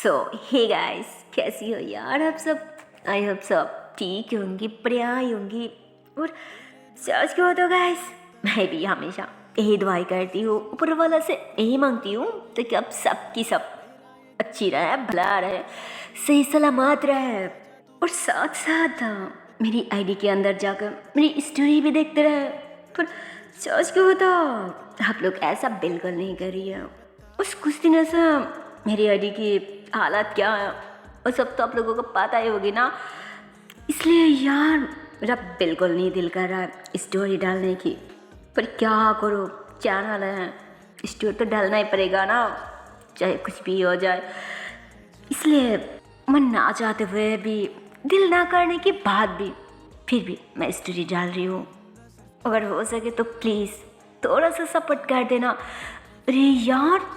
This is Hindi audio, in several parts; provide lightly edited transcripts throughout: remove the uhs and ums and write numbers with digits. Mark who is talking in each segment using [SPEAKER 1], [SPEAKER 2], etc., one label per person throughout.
[SPEAKER 1] सो हे गाइस, कैसी हो यार आप सब। आई होप सब ठीक होंगी, बढ़िया होंगी। और सच क्यों तो गाइस, मैं भी हमेशा यही दुआई करती हूँ, ऊपर वाला से यही मांगती हूँ तो कि अब सबकी सब अच्छी रहे, भला रहे, सही सलामत रहे। और साथ साथ मेरी आईडी के अंदर जाकर मेरी स्टोरी भी देखते रहे। पर सच क्यों तो आप लोग ऐसा बिल्कुल नहीं कर रही है। उस कुछ दिनों से मेरी आईडी की हालत क्या है वो सब तो आप लोगों को पता ही होगी ना। इसलिए यार मेरा बिल्कुल नहीं दिल कर रहा है स्टोरी डालने की। पर क्या करो, चैनल है, स्टोरी तो डालना ही पड़ेगा ना, चाहे कुछ भी हो जाए। इसलिए मन ना चाहते हुए भी, दिल ना करने के बाद भी फिर भी मैं स्टोरी डाल रही हूँ। अगर हो सके तो प्लीज़ थोड़ा सा सपोर्ट कर देना। अरे यार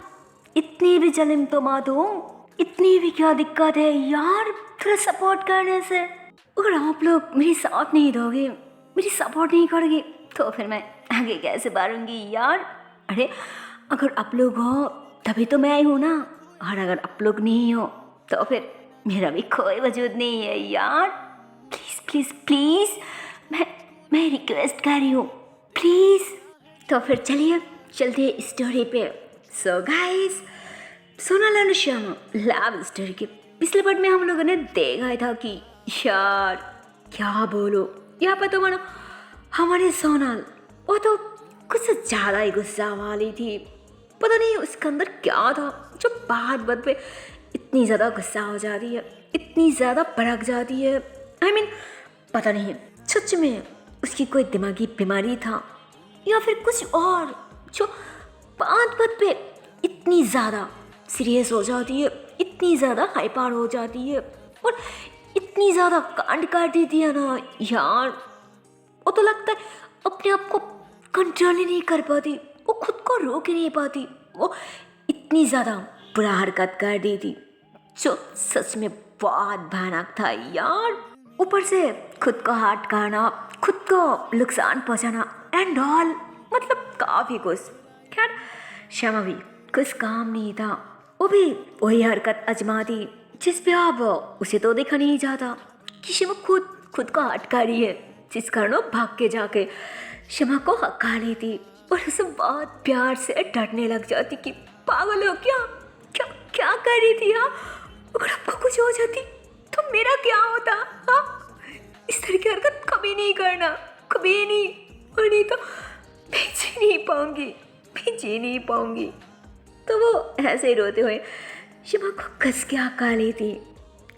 [SPEAKER 1] इतनी भी जलिम तो मत हो, इतनी भी क्या दिक्कत है यार, थोड़ा सपोर्ट करने से। अगर आप लोग मेरी साथ नहीं दोगे, मेरी सपोर्ट नहीं करोगे तो फिर मैं आगे कैसे बढ़ूंगी यार। अरे अगर आप लोग हो तभी तो मैं आई हूँ ना, और अगर आप लोग नहीं हो तो फिर मेरा भी कोई वजूद नहीं है यार। प्लीज़ प्लीज़ प्लीज़, मैं रिक्वेस्ट कर रही हूँ, प्लीज़। तो फिर चलिए चलते स्टोरी पे। सो गाइस, सोनाल और श्यामा लव स्टोरी के पिछले पार्ट में हम लोगों ने देखा था कि यार क्या बोलो, यहाँ पर तो मानो हमारी सोनाल वो तो कुछ ज़्यादा ही गुस्सा वाली थी। पता नहीं उसके अंदर क्या था जो बात बात पे इतनी ज़्यादा गुस्सा हो जाती है, इतनी ज़्यादा भड़क जाती है। पता नहीं सच में उसकी कोई दिमागी बीमारी था या फिर कुछ और, जो बात बात पे इतनी ज़्यादा सीरियस हो जाती है, इतनी ज़्यादा हाइपर हो जाती है और इतनी ज़्यादा कांड कर देती है ना यार। वो तो लगता है अपने आप को कंट्रोल ही नहीं कर पाती, वो खुद को रोक ही नहीं पाती। वो इतनी ज़्यादा बुरा हरकत कर दी थी जो सच में बहुत भयानक था यार। ऊपर से खुद को हर्ट करना, खुद को नुकसान पहुंचाना एंड ऑल, मतलब काफ़ी कुछ। खैर श्यामा भी कुछ काम नहीं था, वो भी वही हरकत आजमा दी जिस पे अब उसे तो देखा नहीं जाता कि श्यामा खुद को हट कर रही है, जिस कारण वो भाग के जाके श्यामा को हक्का लेती और उसे बहुत प्यार से डरने लग जाती कि पागल हो क्या, क्या क्या कर रही थी हाँ? अगर आपको कुछ हो जाती तो मेरा क्या होता हाँ? इस तरह की हरकत कभी नहीं करना, कभी नहीं, और नहीं तो मैं जी नहीं पाऊंगी। तो वो ऐसे ही रोते हुए शमा को कस के हक्का लेती,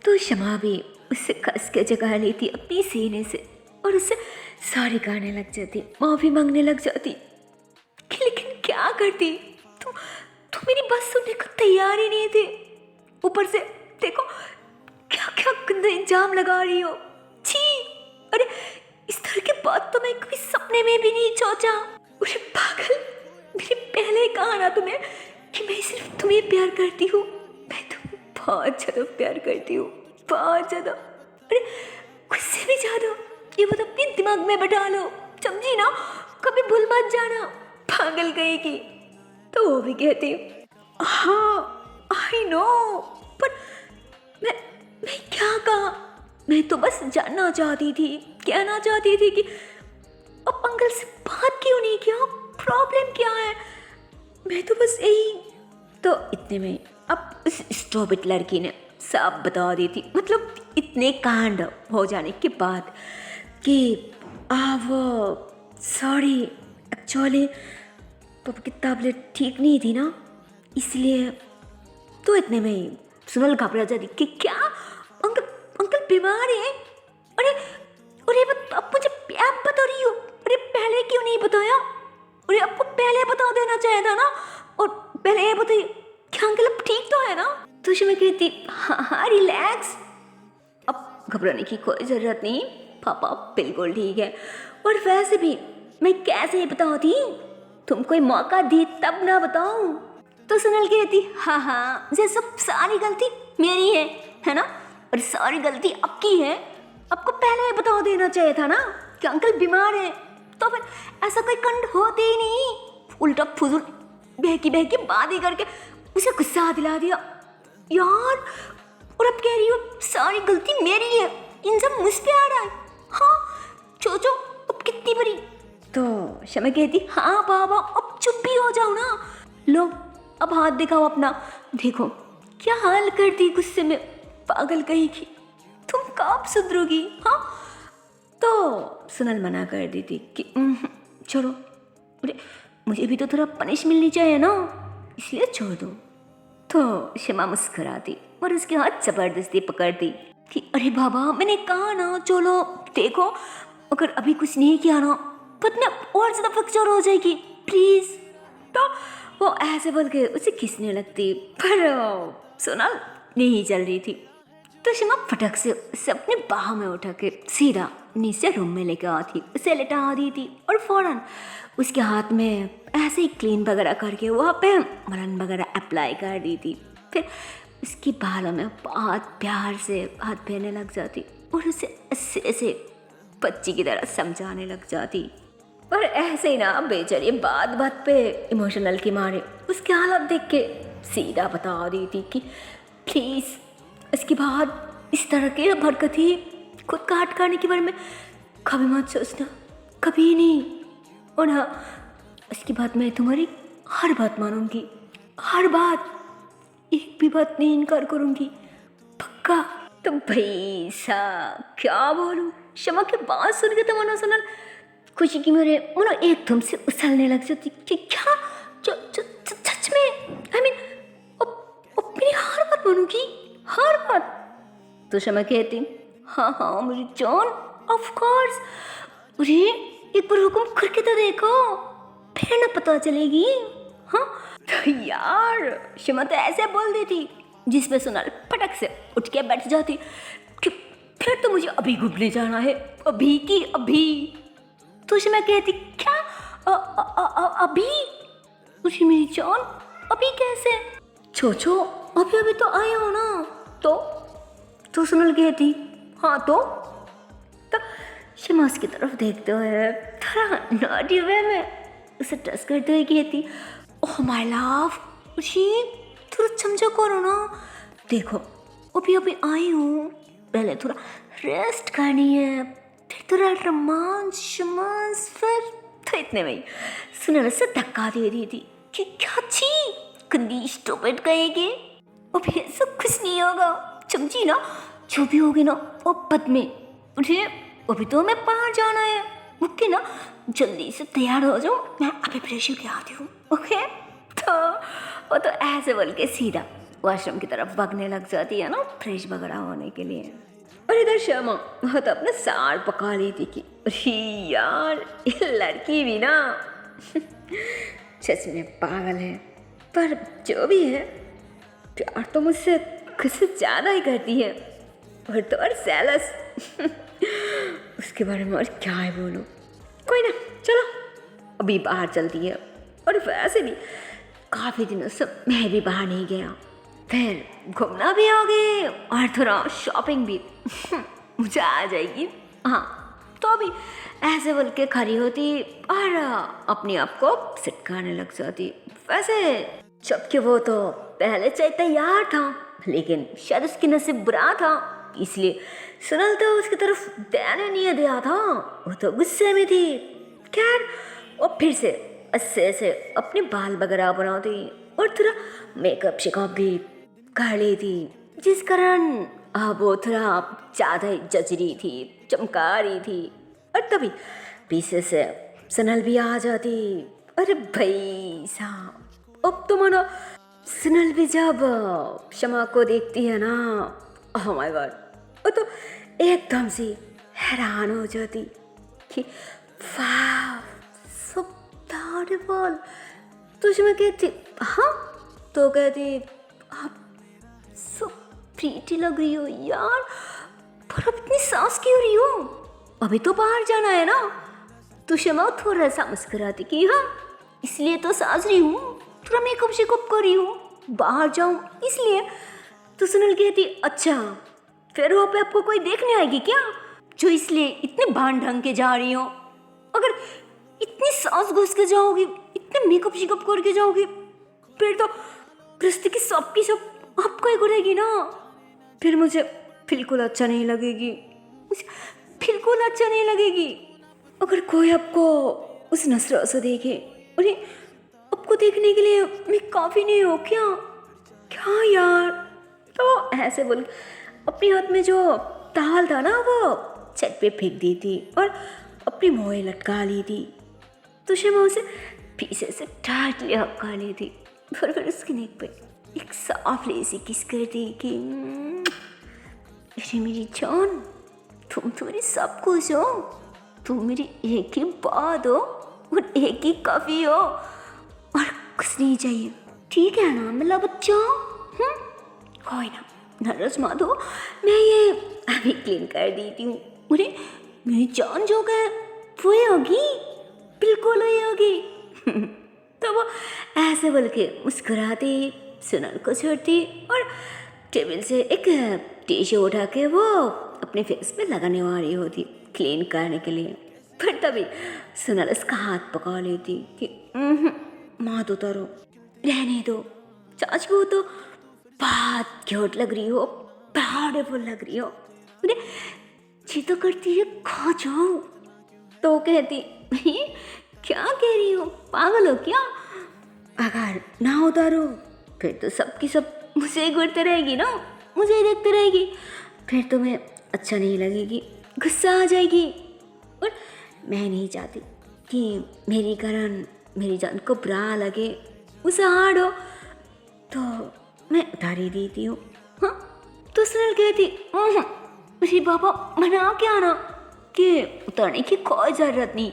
[SPEAKER 1] तो शमा भी उससे कस के जगा लेती अपनी सीने से और उससे सॉरी कहने लग जाती, माफ़ी मांगने लग जाती। लेकिन क्या करती, तुम मेरी बात सुनने को तैयार ही नहीं थे। ऊपर से देखो क्या क्या गंदा इल्जाम लगा रही हो, छी। अरे इस तरह की बात तो मैं कभी सपने में भी नहीं सोचा। अरे पागल, मैंने पहले ही कहा ना तुम्हें कि मैं सिर्फ तुम्हें प्यार करती हूँ, मैं तुम्हें बहुत ज़्यादा प्यार करती हूँ, बहुत ज़्यादा। अरे कुछ से भी ज़्यादा, ये बात अपने दिमाग में बैठा लो, समझी ना, कभी भूल मत जाना, पागल कहेगी। तो वो भी कहती हाँ आई नो, पर मैं क्या कहा, मैं तो बस जानना चाहती थी, कहना चाहती थी कि अब अंकल से बात क्यों नहीं किया, प्रॉब्लम क्या है, मैं तो बस यही। तो इतने में अब उस स्टॉपिट लड़की ने सब बता दी थी, मतलब इतने कांड हो जाने के बाद कि सॉरी एक्चुअली पापा की तबीयत ठीक नहीं थी ना, इसलिए। तो इतने में ही सुनल घबरा जाती कि क्या अंकल बीमार है। अरे अरे अब मुझे आप बता रही हो, अरे पहले क्यों नहीं बताया, अरे आपको पहले बता देना चाहिए था ना, और पहले ये बताइए कि अंकल अब ठीक तो है ना। तो मैं कहती हाँ रिलैक्स, अब घबराने की कोई ज़रूरत नहीं, पापा बिल्कुल ठीक है। और वैसे भी मैं कैसे बताती, तुम कोई मौका दी तब ना बताऊं। तो सुनल कहती हाँ ये सब सारी गलती मेरी है ना, और सारी गलती आपकी है, आपको पहले ही बता देना चाहिए था ना कि अंकल बीमार है, तो फिर ऐसा कोई कांड होते ही नहीं। उल्टा फुजूल बहकी बातें करके उसे गुस्सा दिला दिया। यार, और अब कह रही हो सारी गलती मेरी है, इन सब मुझ पे आ रहा है। हाँ सोचो अब कितनी बड़ी। तो शमा कहती हाँ बाबा अब चुप भी हो जाओ ना, लो अब हाथ दिखाओ अपना, देखो क्या हाल कर दी गुस्से में, पागल कहीं की, तुम कब सुधरोगी। हाँ तो सुनल मना कर दी थी कि छोड़ो, अरे मुझे भी तो थोड़ा पनिश मिलनी चाहिए ना, इसलिए छोड़ दो। तो शमा मुस्कुराती और उसके हाथ जबरदस्ती पकड़ती कि अरे बाबा मैंने कहा ना चलो, देखो अगर अभी कुछ नहीं किया ना बाद में और ज्यादा फ्रैक्चर हो जाएगी, प्लीज। तो वो ऐसे बोल के उसे खींचने लगती, पर सोनल नहीं चल रही थी। तो शमा फटक से उसे अपने बाहों में उठा के सीधा नीचे रूम में लेकर आती, उसे लिटा दी थी और फौरन उसके हाथ में ऐसे ही क्लीन वगैरह करके वहाँ पे मलन वगैरह अप्लाई कर दी थी। फिर उसके बालों में बहुत प्यार से हाथ फेरने लग जाती और उसे ऐसे ऐसे बच्ची की तरह समझाने लग जाती। पर ऐसे ही ना बेचारी बात बात पे इमोशनल के मारे उसके हालत देख के सीधा बता दी थी कि प्लीज़ इसके बाद इस तरह की हरकत ही खुद काट करने के बारे में कभी मत सोचना, कभी नहीं। और हाँ इसके बाद मैं तुम्हारी हर बात मानूंगी, हर बात, एक भी बात नहीं इनकार करूंगी, पक्का। तो भाई सा क्या बोलूं, शमा की बात सुन के तो मनो सुनल खुशी की मेरे मनो एकदम से उछलने लग जाती कि क्या सच में, आई मीन अब मेरी हर बात मानूंगी, हर बात। तो शमा कहती हाँ हाँ मेरी जान, ऑफ कोर्स, अरे एक बार हुक्म करके तो देखो, फिर ना पता चलेगी। हाँ तो यार शमा तो ऐसे बोल देती जिसपे सोनल पटक से उठ के बैठ जाती कि फिर तो मुझे अभी घूमने जाना है, अभी की अभी। तो शमा कहती क्या अभी, उसी मेरी जान अभी कैसे, छोछो अभी अभी तो आए हो ना। तो सोनल कहती हाँ तो शमा उसकी तरफ देखते हुए थोड़ा नॉटी वे में उसे टच करते हुए कहती ओह माय लव, जी थोड़ा समझो करो ना, देखो अभी अभी आई हूँ, पहले थोड़ा रेस्ट करनी है, फिर थोड़ा रोमांस, फिर तो इतने में ही सुनल से धक्का दे दी थी कि क्या छी गंदी स्टूपिड कहेगी, अभी ऐसा कुछ नहीं होगा, समझी ना, जो भी होगी ना वो पद में, अरे अभी तो हमें बाहर जाना है, ओके ना, जल्दी से तैयार हो जाओ, मैं अभी फ्रेश होके आती हूँ, ओके। तो वो तो ऐसे बोल के सीधा वॉशरूम की तरफ भागने लग जाती है ना फ्रेश वगैरह होने के लिए। और इधर शमा वो तो अपने सार पका ली थी कि अरे यार ये लड़की भी ना सच में पागल है, पर जो भी है प्यार तो मुझसे कुछ ज़्यादा ही करती है, और तो और सेलस उसके बारे में और क्या है बोलूं। कोई ना चलो अभी बाहर चलती है, और वैसे भी काफ़ी दिनों से मैं भी बाहर नहीं गया, फिर घूमना भी हो गए और थोड़ा शॉपिंग भी मुझे आ जाएगी। हाँ तो अभी ऐसे बोल के खड़ी होती और अपने आप को सेट करने लग जाती। वैसे जबकि वो तो पहले से तैयार था, लेकिन शायद उसकी नसीब बुरा था, इसलिए सुनल तो उसकी तरफ ध्यान नहीं दिया था, वो तो गुस्से में थी। खैर वो फिर से अच्छे से अपने बाल वगैरह बनाती और थोड़ा मेकअप शेकअप भी कर ली थी, जिस कारण वो थोड़ा ज़्यादा ही जचरी थी, चमका रही थी। और तभी पीछे से सुनल भी आ जाती। अरे भाई साहब अब तो मानो सुनल भी जब शमा को देखती है ना, ओह माय गॉड, वो तो एकदम से हैरान हो जाती कि वाह सो ब्यूटीफुल। तो शमा कहती हाँ, तो कहती आप सो प्रीटी लग रही हो यार, पर अब इतनी सांस क्यों रही हो, अभी तो बाहर जाना है ना। तो शमा थोड़ा सा मुस्कुराती कि हाँ इसलिए तो सांस रही हूँ, थोड़ा मेकअप शेकअप कर रही हूँ, बाहर जाऊँ इसलिए। तो सुनल कहती अच्छा फिर वहाँ पे आपको कोई देखने आएगी क्या, जो इसलिए इतने भान ढंग के जा रही हो, अगर इतनी सांस घुस के जाओगी, इतने मेकअप शेकअप करके जाओगी, फिर तो रस्ते की सब आपको ही घुरेगी। देगी ना, फिर मुझे बिल्कुल अच्छा नहीं लगेगी, मुझे बिल्कुल अच्छा नहीं लगेगी। अगर कोई आपको उस नजरों से देखे, अरे आपको देखने के लिए मैं काफ़ी नहीं हो क्या? क्या यार? तो ऐसे बोल अपने हाथ में जो ताल था ना वो छत पे फेंक दी थी और अपनी मोए लटका ली थी। तो शमा उसे पीछे से टाइट लपका ली थी और फिर उसके नेक पे एक सॉफ्टली सी किस कर दी कि अरे मेरी जान, तुम तो मेरी सब कुछ हो, तुम मेरी एक ही बात हो और एक ही काफ़ी हो और कुछ नहीं चाहिए, ठीक है ना मेरा बच्चा? कोई ना, नाराज मत हो, मैं ये अभी क्लीन कर देती हूँ। अरे मेरी जान जो है वो ही होगी, बिल्कुल ही होगी। तो वो ऐसे बोल के मुस्कुराती सुनल को छोड़ती और टेबल से एक टिश्यू उठा के वो अपने फेस पे लगाने वाली होती क्लीन करने के लिए। फिर तभी सुनल उसका हाथ पकड़ लेती कि मत उतारो, रहने दो, चाच को तो बहुत क्यूट लग रही हो, ब्यूटीफुल लग रही हो, अरे जी तो करती है खा जाओ। तो कहती क्या कह रही हो, पागल हो क्या? अगर ना उतारो फिर तो सबकी सब मुझे ही घूरते रहेगी ना, मुझे ही देखते रहेगी, फिर तुम्हें अच्छा नहीं लगेगी, गुस्सा आ जाएगी और मैं नहीं चाहती कि मेरी कारण मेरी जान को बुरा लगे, उसे हार्ड हो, तो मैं उतार ही देती हूँ। हाँ तो सुनल कहती मेरी बाबा मना क्या ना कि उतारने की कोई ज़रूरत नहीं,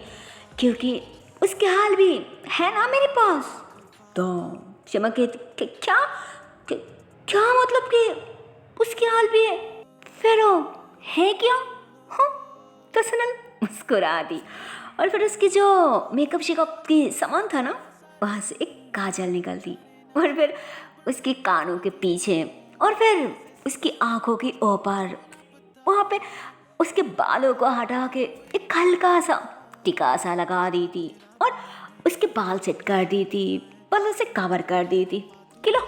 [SPEAKER 1] क्योंकि उसके हाल भी है ना मेरे पास। तो शमा कहती क्या क्या मतलब कि उसके हाल भी है, फिर वो है क्या? हाँ तो सुनल मुस्कुरा दी और फिर उसकी जो मेकअप शेकअप की सामान था ना वहाँ से एक काजल निकल दी और फिर उसके कानों के पीछे और फिर उसकी आंखों के ऊपर वहाँ पे उसके बालों को हटा के एक हल्का सा टिका सा लगा दी थी और उसके बाल सेट कर दी थी, बालों से कवर कर दी थी कि लो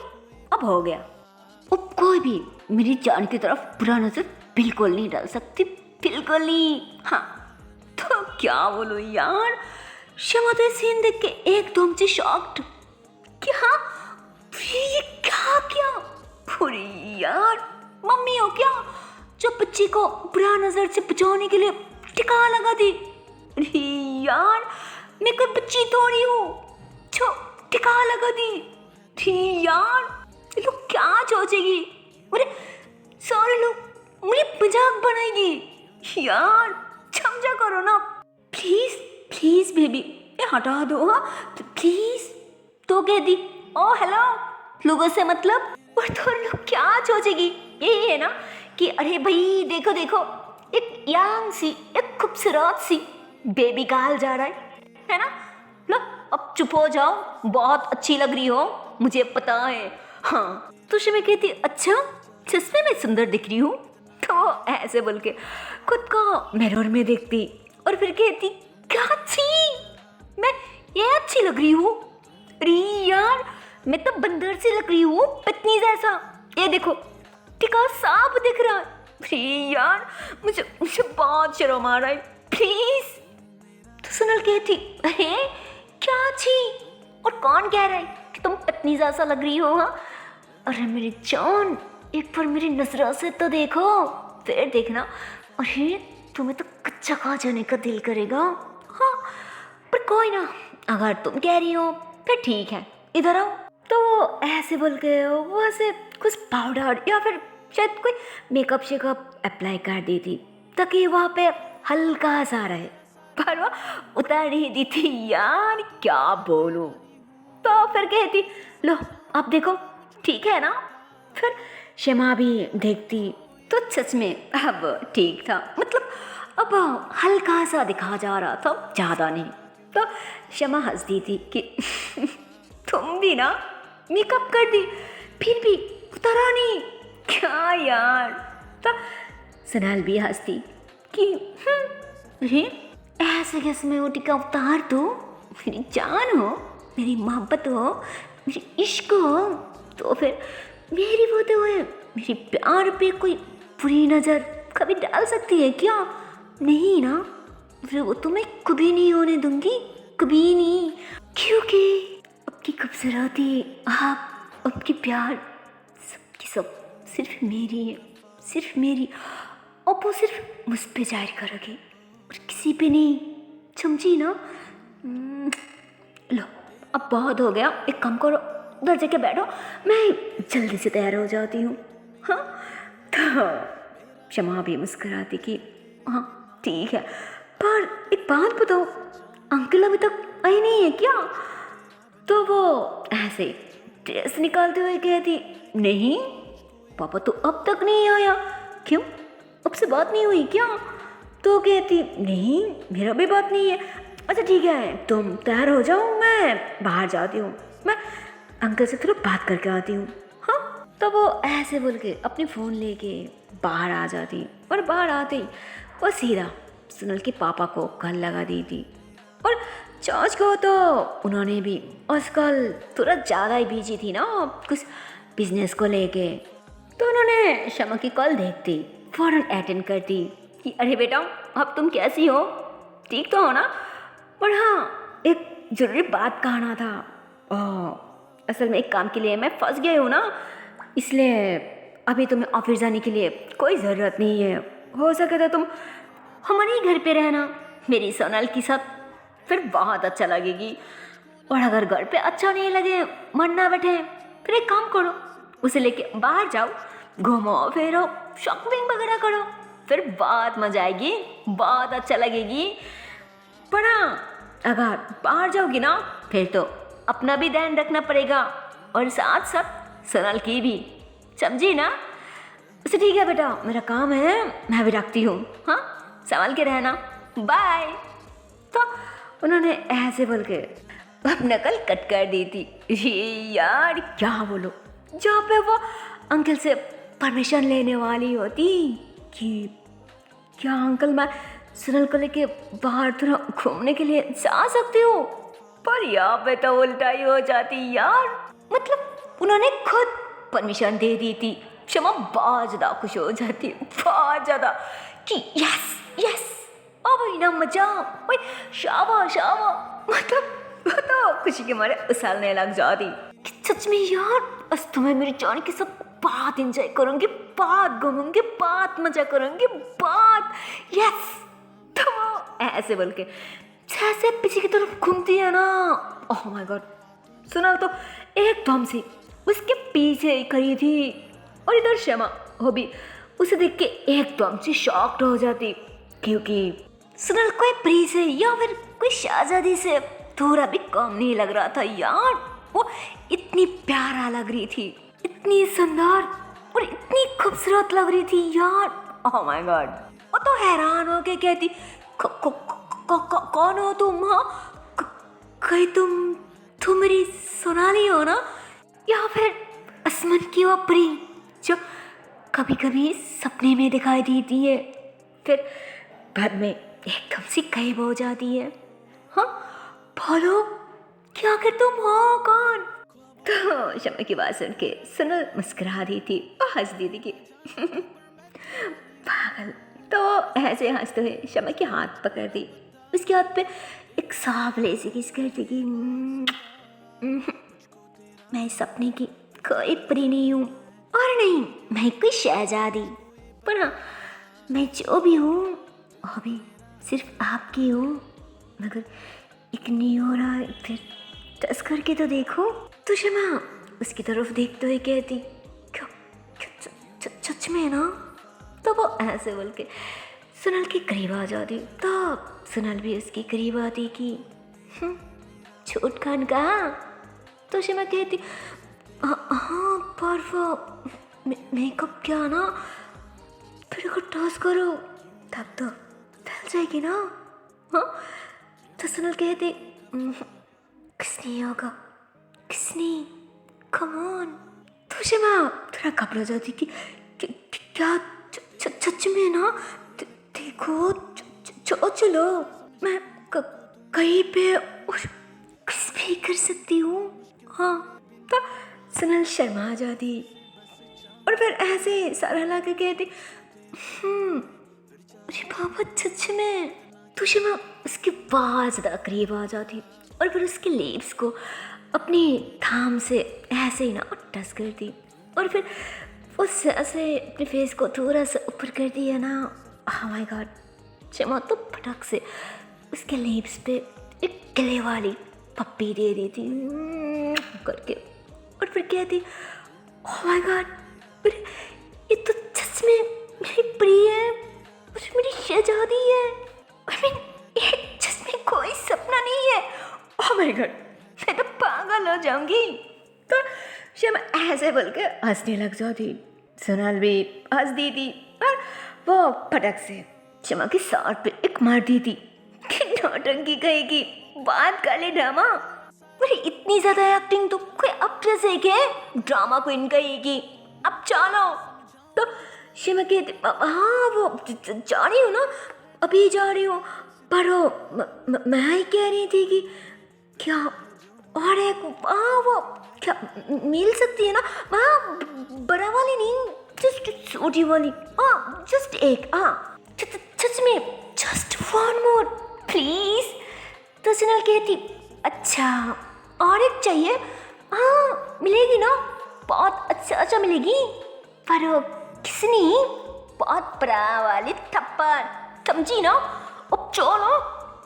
[SPEAKER 1] अब हो गया, अब कोई भी मेरी जान की तरफ बुरा नजर बिल्कुल नहीं डाल सकती, बिल्कुल नहीं। हाँ तो क्या बोलूं यार, शमा तो सीन देख के एकदम से शॉक्ड, क्या ये क्या? अरे यार मम्मी हो क्या जो बच्ची को बुरा नजर से बचाने के लिए टिका लगा दी? अरे यार मैं कोई बच्ची थोड़ी हूँ जो टिका लगा दी। अरे यार ये लोग क्या सोचेगी, अरे सारे लोग मुझे मजाक बनाएगी यार, समझा करो ना प्लीज प्लीज बेबी, ये हटा दो हाँ प्लीज। तो कह दी ओ हेलो लोगों से मतलब, और तो लोग क्या सोचेगी यही है ना कि अरे भाई देखो देखो एक यंग सी एक खूबसूरत सी बेबी गर्ल जा रहा है ना, लो अब चुप हो जाओ, बहुत अच्छी लग रही हो मुझे पता है। हाँ तो शमा कहती अच्छा सच में मैं सुंदर दिख रही हूँ? तो ऐसे बोल के खुद को मिरर में देखती और फिर कहती क्या अच्छी मैं ये अच्छी लग रही हूँ? अरे यार मैं तो बंदर से लग रही हूँ, पत्नी जैसा, ये देखो टिका साफ दिख रहा है। अरे यार मुझे मुझे बहुत शर्म आ रहा है प्लीज। तो सुनल कहती अरे क्या छी, और कौन कह रहा है कि तुम पत्नी जैसा लग रही हो? हाँ अरे मेरी जान एक बार मेरी नजरों से तो देखो, फिर देखना अरे तुम्हें तो कच्चा खा जाने का दिल करेगा। हाँ पर कोई ना, अगर तुम कह रही हो फिर ठीक है, इधर आओ। तो ऐसे बोल के वहाँ से कुछ पाउडर या फिर शायद कोई मेकअप शेकअप अप्लाई कर दी थी ताकि वहाँ पे हल्का सा रहे, पर वो उतार नहीं दी थी यार, क्या बोलूं। तो फिर कहती लो अब देखो ठीक है ना, फिर शमा भी देखती तो सच में अब ठीक था, मतलब अब हल्का सा दिखा जा रहा था, ज़्यादा नहीं। तो शमा हंसती थी कि तुम भी ना मेकअप कर दी फिर भी उतरा नहीं, क्या यार। तो सनाल भी हंसती कि अरे ऐसे कैसे मैं वो टिका उतार दो, मेरी जान हो, मेरी मोहब्बत हो, मेरी इश्क हो, तो फिर मेरी होते हुए मेरे प्यार पे कोई बुरी नज़र कभी डाल सकती है क्या? नहीं ना, फिर वो तो मैं कभी नहीं होने दूंगी, कभी नहीं। क्योंकि आपकी खूबसूरती, आप, आपके प्यार सबकी सब सिर्फ मेरी है, सिर्फ मेरी। अब वो सिर्फ मुझ पे जाहिर करोगे और किसी पे नहीं, समझी ना? लो अब बहुत हो गया, एक काम करो, उधर जाके बैठो, मैं जल्दी से तैयार हो जाती हूँ। हाँ, तो क्षमा भी मुस्कुराती कि हाँ ठीक है, पर एक बात बताओ, अंकल अभी तक आई नहीं है क्या? तो वो ऐसे ड्रेस निकालते हुए कहती, नहीं पापा तो अब तक नहीं आया। क्यों, अब से बात नहीं हुई क्या? तो कहती, नहीं मेरा भी बात नहीं है। अच्छा ठीक है, तुम तैयार हो जाओ, मैं बाहर जाती हूँ, मैं अंकल से थोड़ा बात करके आती हूँ। हाँ, तो वो ऐसे बोल के अपनी फ़ोन लेके बाहर आ जाती और बाहर आते ही वो सीधा सुनील के पापा को कॉल लगा दी थी। और जॉर्ज को तो उन्होंने भी आजकल थोड़ा ज़्यादा ही बिजी थी ना कुछ बिजनेस को लेके, तो उन्होंने शमा की कॉल देखती फ़ौरन अटेंड करती कि अरे बेटा अब तुम कैसी हो, ठीक तो हो ना? पर हाँ, एक ज़रूरी बात कहना था। असल में एक काम के लिए मैं फंस गई हूँ ना, इसलिए अभी तुम्हें ऑफिस जाने के लिए कोई ज़रूरत नहीं है। हो सके तो तुम हमारे ही घर पे रहना मेरी सोनल के साथ, फिर बहुत अच्छा लगेगी। और अगर घर पे अच्छा नहीं लगे, मन ना बैठे, फिर एक काम करो, उसे लेके बाहर जाओ, घूमो फिरो, शॉपिंग वगैरह करो, फिर बहुत मजा आएगी, बहुत अच्छा लगेगी। पर हाँ, अगर बाहर जाओगी ना, फिर तो अपना भी ध्यान रखना पड़ेगा और साथ साथ सोनल की भी, समझी ना? अच्छा ठीक है बेटा, मेरा काम है, मैं भी रखती हूँ। हाँ, संभाल के रहना, बाय। तो उन्होंने ऐसे बोल के अपना कल कट कर दी थी। ये यार क्या बोलो, जहाँ पे वो अंकल से परमिशन लेने वाली होती कि क्या अंकल मैं सुनील को लेके बाहर थोड़ा घूमने के लिए जा सकती हूँ, पर यहाँ पे तो उल्टा ही हो जाती यार। मतलब उन्होंने खुद परमिशन दे दी थी। क्षमा बहुत ज़्यादा खुश हो जाती, बहुत ज़्यादा कि यस यस, अब ना मजा, ओए शाबाश शाबाश, मतलब वो तो खुशी के मारे उछलने लग जाती कि सच में यार, बस तुम्हें मेरी जान के साथ बहुत इंजॉय करूंगी, बहुत घूमूंगी, बहुत मजा करूंगी, बहुत यस। तो वो ऐसे बोल के जैसे पीछे की तरफ घूमती है ना, ओह माय गॉड, सुना तो एकदम से उसके पीछे खड़ी थी। और इधर क्षमा वो भी उसे देख के एकदम से शॉक्ड हो जाती, क्योंकि सुनील कोई परी से या फिर कोई शहजादी से थोड़ा भी कम नहीं लग रहा था यार। वो इतनी प्यारा लग रही थी, इतनी सुंदर और इतनी खूबसूरत लग रही थी यार, ओह माय गॉड। वो तो हैरान हो के कहती, कौन हो तुम? हाँ, कहीं तुम मेरी सोनाली हो ना, या फिर आसमान की वो परी जो कभी कभी सपने में दिखाई देती है, फिर बाद में एकदम से गायब हो जाती है? हाँ बोलो, क्या आखिर तुम हो कौन? तो शमा की बात सुन के सुनील मुस्कुरा दी थी और हंस दी थी कि पागल। तो ऐसे हंसते हुए शमा के हाथ पकड़ दी, उसके हाथ पे एक सांवले से किस करती कि मैं इस सपने की कोई परी नहीं हूँ, और नहीं मैं कोई शहजादी, पर हाँ मैं जो भी हूँ वो भी सिर्फ आपकी हूँ। मगर एक नहीं हो रहा है, फिर टस करके तो देखो। तो शमा उसकी तरफ देखते हुए कहती, क्यों सच में ना? तो वो ऐसे बोल के सुनील के करीब आ जाती, तो सुनील भी उसके करीब आती कि छूट खान कहा। तो शमा कहती, हाँ पर वो मेकअप क्या ना, फिर अगर टॉस करो तब तो फैल जाएगी ना। हाँ, तो सुनील कहते, कुछ नहीं होगा, कुछ नहीं, कम ऑन। तो शमा थोड़ा घबरा जाती कि क्या सच में ना? देखो चलो मैं कहीं पे और कुछ भी कर सकती हूँ। हाँ, तो सुनील शर्मा जाती और फिर ऐसे सर हिला के कहती अरे बाबा सच में। तो शमा उसके बहुत ज़्यादा करीब आ जाती और फिर उसके लिप्स को अपनी थाम से ऐसे ही ना टच करती और फिर उससे ऐसे अपने फेस को थोड़ा सा ऊपर कर दिया ना। ओह माय गॉड, शमा तो फटक से उसके लिप्स पे एक गले वाली पप्पी दे देती करके और फिर कहती ओह माय गॉड, अरे ये तो सच में मेरी प्रिय है और मेरी शहजादी है। आई मीन ये सच में कोई सपना नहीं है। ओह माय गॉड, मैं तो पागल हो जाऊंगी। तो शमा ऐसे बोल के हंसने लग जाती। सोनल भी हंस दी थी और वो फटक से शमा की सर पे एक मार दी थी कि नौटंकी कहेगी, बात कर ले ड्रामा। अरे इतनी ज्यादा एक्टिंग तो कोई अब जैसे के ड्रामा क्वीन कहेगी, अब चलो। तो शमा कहती हाँ वो जा रही हूँ ना, अभी जा रही हूँ, पर मैं ही कह रही थी कि क्या और एक वो क्या मिल सकती है ना, हाँ बड़ा वाली नहीं, जस्ट छोटी वाली, हाँ जस्ट एक, हाँ सच में जस्ट वन मोर प्लीज। तो सोनल कहती अच्छा और एक चाहिए, हाँ मिलेगी ना, बहुत अच्छा मिलेगी, पर किसनी, बहुत बड़ा वाली थप्पड़, समझी ना, अब चलो,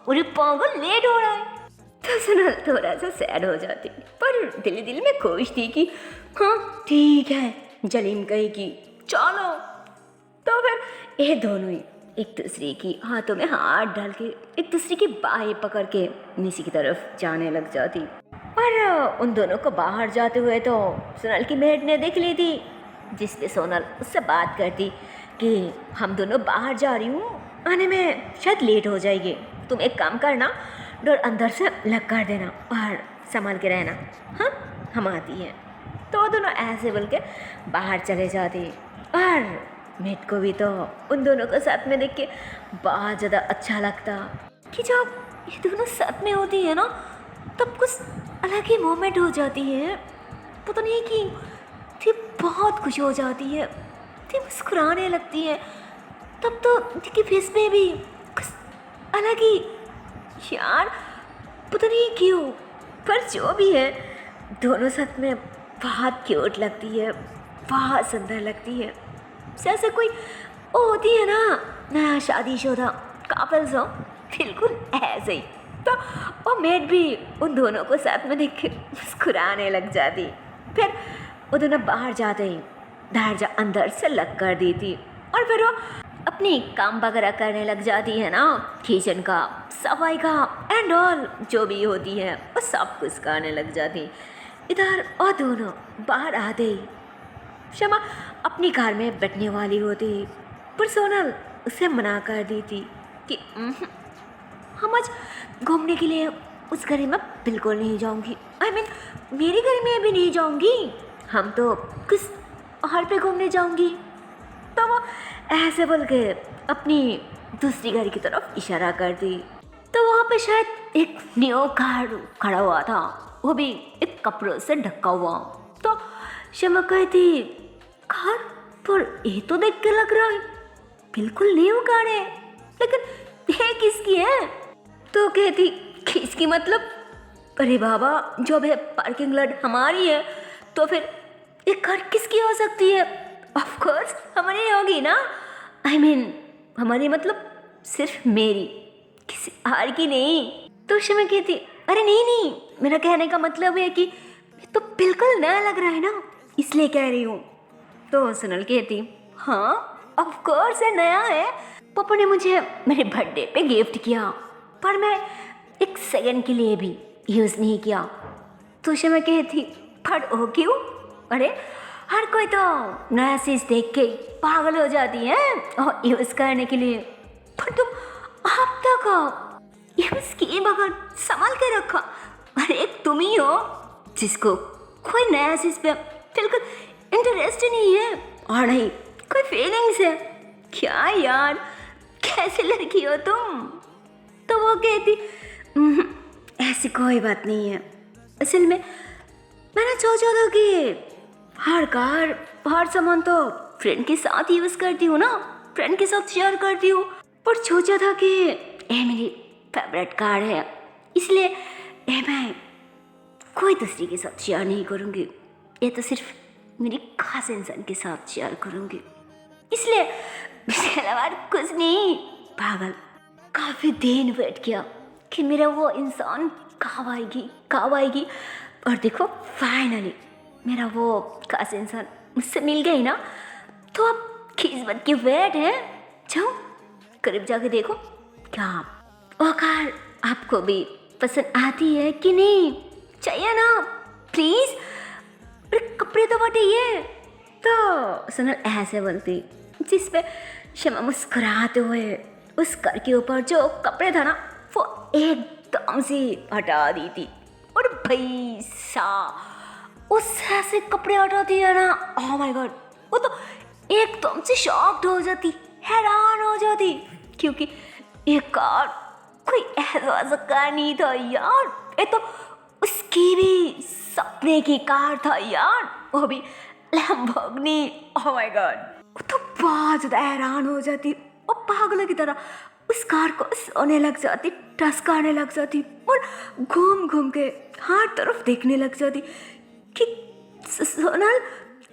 [SPEAKER 1] अरे पागल लेट हो रहा है। तो सोनल थोड़ा सा सैड हो जाती पर दिल में खुश थी कि हाँ ठीक है, जलीम कहेगी चलो। तो फिर ये दोनों ही एक दूसरे की हाथों में हाथ डाल के एक दूसरे की बाहें पकड़ के नीचे की तरफ जाने लग जाती। पर उन दोनों को बाहर जाते हुए तो सोनल की मेट ने देख ली थी, जिससे सोनल उससे बात करती कि हम दोनों बाहर जा रही हूँ, आने में शायद लेट हो जाएगी, तुम एक काम करना, डोर अंदर से लग कर देना और संभाल के रहना, हाँ हम आती हैं। तो दोनों ऐसे बोल के बाहर चले जाते और मेट को भी तो उन दोनों को साथ में देख के बहुत ज़्यादा अच्छा लगता कि जब ये दोनों साथ में होती है ना तब कुछ अलग ही मोमेंट हो जाती है, पता नहीं कि थी बहुत खुश हो जाती है, थी मुस्कुराने लगती है, तब तो उनकी फेस पे भी कुछ अलग ही, यार पता नहीं क्यों, पर जो भी है दोनों साथ में बहुत क्यूट लगती है, बहुत सुंदर लगती है, जैसे कोई वो होती है ना नया शादीशुदा कपल्स हो, बिल्कुल ऐसे ही। तो वो मेट भी उन दोनों को साथ में देख के मुस्कुराने लग जाती। फिर वो दोनों बाहर जाते ही दरवाजा अंदर से लग कर दी थी और फिर वो अपनी काम वगैरह करने लग जाती है ना, किचन का, सफाई का एंड ऑल जो भी होती है वो सब कुछ करने लग जाती। इधर और दोनों बाहर आते ही शमा अपनी कार में बैठने वाली होती पर सोनल उसे मना कर दी थी कि हम आज घूमने के लिए उस घर में बिल्कुल नहीं जाऊंगी, आई मीन मेरे घर में भी नहीं जाऊंगी, हम तो किस पहाड़ पे घूमने जाऊंगी। तो वो ऐसे बोल के अपनी दूसरी गाड़ी की तरफ इशारा कर दी। तो वहाँ पे शायद एक न्यू कार खड़ा हुआ था, वो भी एक कपड़ों से ढका हुआ। तो शमा कहती कार पर ये तो देख के लग रहा है बिल्कुल न्यू कार है, लेकिन ये किसकी है? तो कहती किसकी मतलब, अरे बाबा जो है पार्किंग लॉट हमारी है, तो फिर ये कार किसकी हो सकती है? ऑफ कोर्स हमारी होगी ना, आई मीन हमारी मतलब सिर्फ मेरी, किसी और की नहीं। तो शमा कहती अरे नहीं, मेरा कहने का मतलब है कि ये तो बिल्कुल नया लग रहा है ना, इसलिए कह रही हूँ। तो सोनल कहती हाँ ऑफ कोर्स ये नया है, पापा ने मुझे मेरे बर्थडे पे गिफ्ट किया, पर मैं एक सेकंड के लिए भी यूज़ नहीं किया। तो शमा कहती पर ओ क्यों? अरे हर कोई तो नया चीज़ देख के पागल हो जाती है और यूज़ करने के लिए, पर तुम अब तक यूज़ किए बगैर संभाल के रखा। अरे तुम ही हो जिसको कोई नया चीज़ पे बिल्कुल इंटरेस्ट नहीं है और नहीं कोई फीलिंग्स है। क्या यार कैसी लड़की हो तुम? तो वो कहती ऐसी कोई बात नहीं है, असल में मैंने सोचा था कि हर कार हर सामान तो फ्रेंड के साथ यूज करती हूँ ना, फ्रेंड के साथ शेयर करती हूँ। पर सोचा था कि ये मेरी फेवरेट कार है, इसलिए ये मैं कोई दूसरे के साथ शेयर नहीं करूँगी, ये तो सिर्फ मेरी खास इंसान के साथ शेयर करूँगी। इसलिए इसके अलावा कुछ नहीं। पागल, काफ़ी दिन वेट किया कि मेरा वो इंसान कब आएगी। और देखो फाइनली मेरा वो खास इंसान मुझसे मिल गई ना, तो अब किस्मत की वेट है। जाओ करीब जाके देखो क्या वो कार आपको भी पसंद आती है कि नहीं, चाहिए ना प्लीज। अरे कपड़े तो बटाइए। तो सोनल ऐसे बोलती, जिस पे शमा मुस्कुराते हुए उस कार के ऊपर जो कपड़े था ना वो एकदम से हटा दी थी। और भाई साहब उस ऐसे कपड़े हटाती है ना, ओह माय गॉड, वो तो एकदम से शॉक्ड हो जाती, हैरान हो जाती, क्योंकि ये कार कोई ऐसा कार नहीं था यार, ये तो उसकी भी सपने की कार था यार, वो भी लैम्बोर्गिनी। ओह माय गॉड, वो तो बहुत ज़्यादा हैरान हो जाती और पागलों की तरह उस कार को सोने लग जाती, टसकाने लग जाती और घूम घूम के हर तरफ देखने लग जाती कि सोनल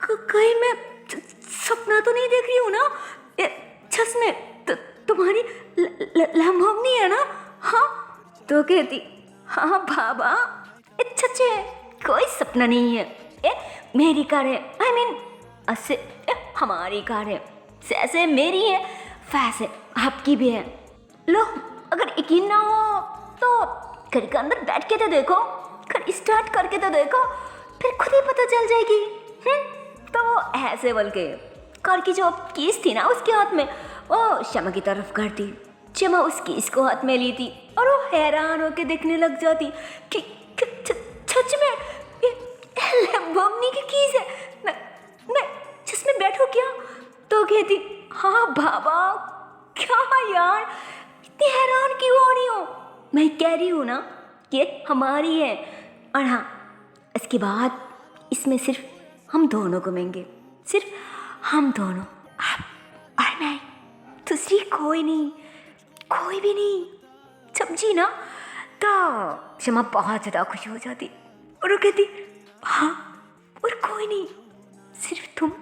[SPEAKER 1] कहीं मैं सपना तो नहीं देख रही हूँ ना, सच में तुम्हारी लैम्बोर्गिनी है ना। हाँ तो कहती, हाँ बाबा सच है, कोई सपना नहीं है, ये मेरी कार है, आई मीन ऐसे हमारी कार है, जैसे मेरी है वैसे आपकी भी है। लो अगर यकीन ना हो तो घर के अंदर बैठ के तो देखो, घर स्टार्ट करके तो देखो, फिर खुद ही पता चल जाएगी। तो वो ऐसे बोल के कार की जो कीज थी ना उसके हाथ में वो शमा की तरफ करती। शमा उस कीज को हाथ में ली थी और वो हैरान होकर देखने लग जाती कि सच में ये लैम्बोर्गिनी की कीज है, मैं जिसमें बैठू क्या। तो कहती, हाँ बाबा क्या यार इतनी हैरान क्यों हो रही हो, मैं कह रही हूँ ना कि हमारी है, और हाँ इसके बाद इसमें सिर्फ हम दोनों घूमेंगे, सिर्फ हम दोनों, आप और मैं, दूसरी कोई नहीं, कोई भी नहीं, समझी ना। तो शमा बहुत ज़्यादा खुश हो जाती और वो कहती, हाँ और कोई नहीं, सिर्फ तुम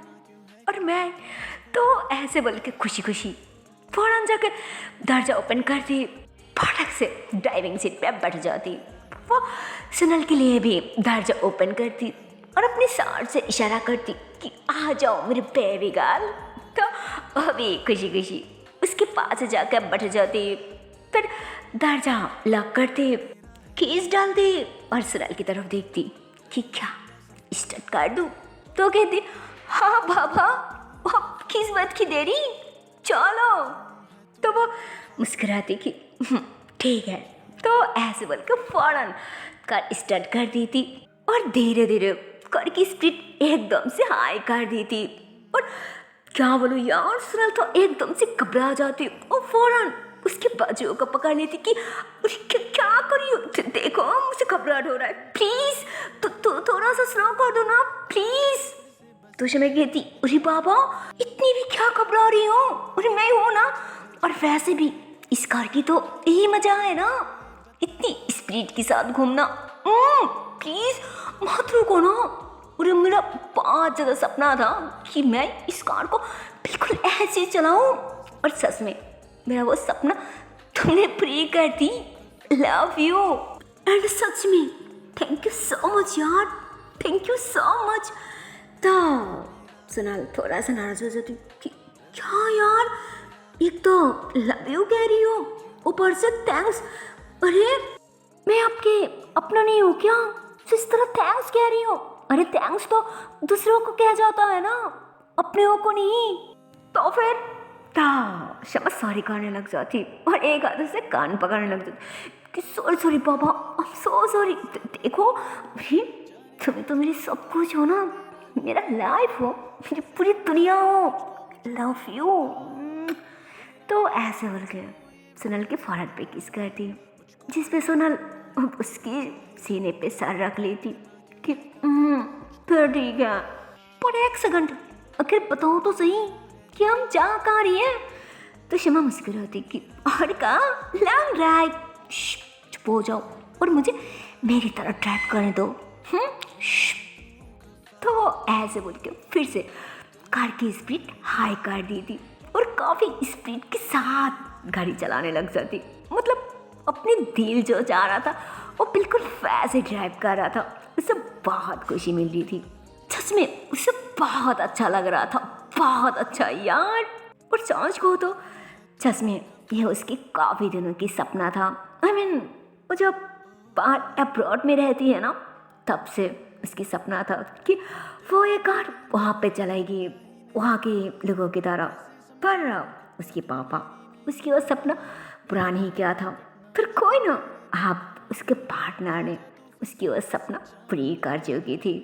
[SPEAKER 1] और मैं। तो ऐसे बोल के खुशी खुशी फौरन जाके दरजा ओपन करती, फटक से ड्राइविंग सीट पे बैठ जाती। वो सोनल के लिए भी दरजा ओपन करती और अपनी सार से इशारा करती कि आ जाओ मेरे बेबी गर्ल। तो वह भी खुशी खुशी उसके पास जाकर बैठ जाती, फिर दरजा लॉक करती, कीज डालती और सोनल की तरफ देखती कि क्या स्टार्ट कर दूँ। तो कहती, हाँ बाबा किस बात की देरी, चलो। तो वो मुस्कुराती कि ठीक है। तो ऐसे बोलकर फौरन कार स्टार्ट कर दी थी और धीरे धीरे कार की स्पीड एकदम से हाई कर दी थी। और क्या बोलूं यार, सोनल तो एकदम से घबरा जाती और फौरन उसके बाजुओं को पकड़ लेती कि क्या करी हो, देखो मुझे घबराहट हो रहा है, प्लीज तो थोड़ा सा स्लो कर दो ना प्लीज। तो शमा कहती, अरे बाबा इतनी भी क्या घबरा रही हो, अरे मैं हूं ना, और वैसे भी इस कार की तो यही मजा है ना, इतनी स्पीड के साथ घूमना, प्लीज मत रुको ना। और मेरा बहुत ज़्यादा सपना था कि मैं इस कार को बिल्कुल ऐसे चलाऊं, और सच में मेरा वो सपना तुमने पूरी कर दी, लव यू। एंड सच में थैंक यू सो मच यार, थैंक यू सो मच। तो सोनल थोड़ा सा नाराज हो जाती कि क्या यार, एक तो लव यू कह रही हो, ऊपर से थैंक्स, अरे मैं आपके अपना नहीं हूँ क्या, इस तरह थैंक्स कह रही हो। अरे थैंक्स तो दूसरों को कह जाता है ना, अपने को नहीं। तो फिर शमा सॉरी करने लग जाती और एक हाथ से कान पकड़ने लग जाती कि sorry sorry Baba, I am so sorry. देखो भाई तुम तो मेरी सब कुछ हो ना, मेरा लाइफ हो, मेरी पूरी दुनिया हो, लव यू। तो ऐसे बोल के सोनल के फौरन पे किस करती, जिस पे सोनल उसकी सीने पे सर रख लेती कि फिर ठीक है। पर एक सेकंड, आखिर बताओ तो सही कि हम जा कहाँ रही हैं। तो शमा मुस्कुराती कि और कहाँ, लॉन्ग ड्राइव। चुप हो जाओ और मुझे मेरी तरह ड्राइव करने दो। तो ऐसे बोल के फिर से कार की स्पीड हाई कर दी थी और काफ़ी स्पीड के साथ गाड़ी चलाने लग जाती। मतलब अपने दिल जो जा रहा था वो बिल्कुल वैसे ड्राइव कर रहा था। उसे बहुत खुशी मिल रही थी, सच में उसे बहुत अच्छा लग रहा था, बहुत अच्छा यार। और सांच को तो सच में यह उसके काफ़ी दिनों की सपना था। वो जब बाहर अब्रॉड में रहती है ना, तब से उसकी सपना था कि वो ये कार वहाँ पे चलाएगी, वहाँ के लोगों की तरह। पर उसके पापा, उसकी वो सपना पूरा नहीं किया था। फिर कोई ना, आप उसके पार्टनर ने उसकी वो सपना पूरी कर चुकी थी।